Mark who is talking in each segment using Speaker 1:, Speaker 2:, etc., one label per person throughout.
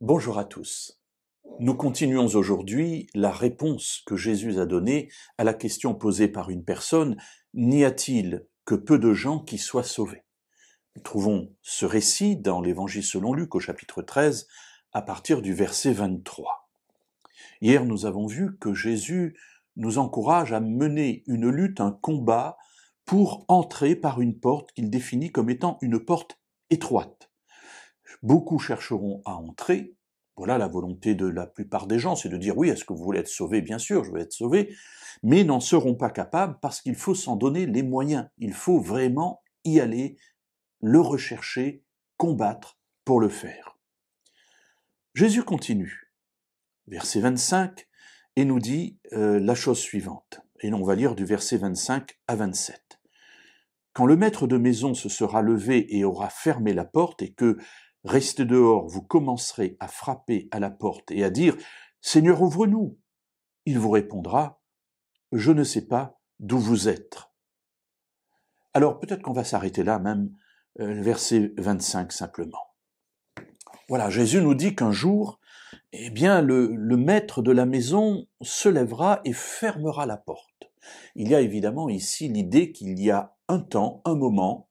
Speaker 1: Bonjour à tous. Nous continuons aujourd'hui la réponse que Jésus a donnée à la question posée par une personne, n'y a-t-il que peu de gens qui soient sauvés? Nous trouvons ce récit dans l'Évangile selon Luc au chapitre 13 à partir du verset 23. Hier, nous avons vu que Jésus nous encourage à mener une lutte, un combat pour entrer par une porte qu'il définit comme étant une porte étroite. Beaucoup chercheront à entrer. Voilà la volonté de la plupart des gens, c'est de dire oui, est-ce que vous voulez être sauvé? Bien sûr, je veux être sauvé, mais n'en seront pas capables parce qu'il faut s'en donner les moyens. Il faut vraiment y aller, le rechercher, combattre pour le faire. Jésus continue, verset 25, et nous dit la chose suivante. Et on va lire du verset 25 à 27. Quand le maître de maison se sera levé et aura fermé la porte et que restez dehors, vous commencerez à frapper à la porte et à dire « Seigneur, ouvre-nous !» Il vous répondra « Je ne sais pas d'où vous êtes. » Alors peut-être qu'on va s'arrêter là même, verset 25 simplement. Voilà, Jésus nous dit qu'un jour, eh bien, le maître de la maison se lèvera et fermera la porte. Il y a évidemment ici l'idée qu'il y a un temps, un moment,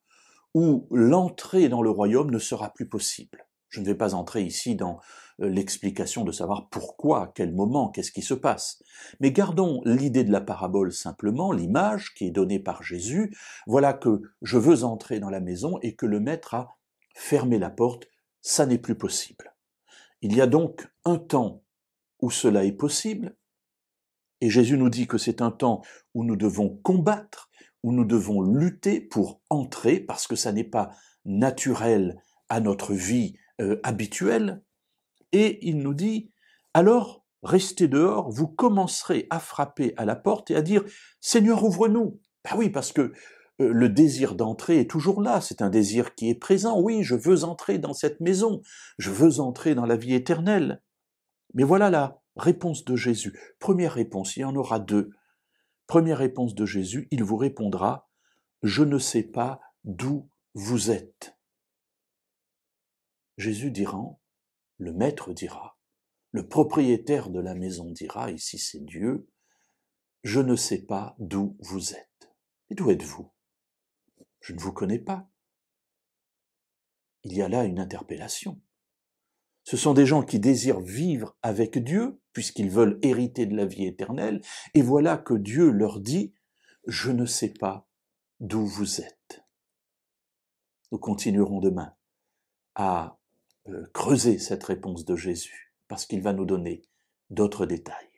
Speaker 1: où l'entrée dans le royaume ne sera plus possible. Je ne vais pas entrer ici dans l'explication de savoir pourquoi, à quel moment, qu'est-ce qui se passe. Mais gardons l'idée de la parabole simplement, l'image qui est donnée par Jésus. Voilà que je veux entrer dans la maison et que le maître a fermé la porte, ça n'est plus possible. Il y a donc un temps où cela est possible, et Jésus nous dit que c'est un temps où nous devons combattre, où nous devons lutter pour entrer, parce que ça n'est pas naturel à notre vie habituelle. Et il nous dit, alors restez dehors, vous commencerez à frapper à la porte et à dire, Seigneur, ouvre-nous. Ben oui, parce que le désir d'entrer est toujours là, c'est un désir qui est présent. Oui, je veux entrer dans cette maison, je veux entrer dans la vie éternelle. Mais voilà la réponse de Jésus. Première réponse, il y en aura deux. Première réponse de Jésus, il vous répondra, je ne sais pas d'où vous êtes. Jésus dira, le maître dira, le propriétaire de la maison dira, ici c'est Dieu, je ne sais pas d'où vous êtes. Et d'où êtes-vous? Je ne vous connais pas. Il y a là une interpellation. Ce sont des gens qui désirent vivre avec Dieu, puisqu'ils veulent hériter de la vie éternelle, et voilà que Dieu leur dit, je ne sais pas d'où vous êtes. Nous continuerons demain à creuser cette réponse de Jésus, parce qu'il va nous donner d'autres détails.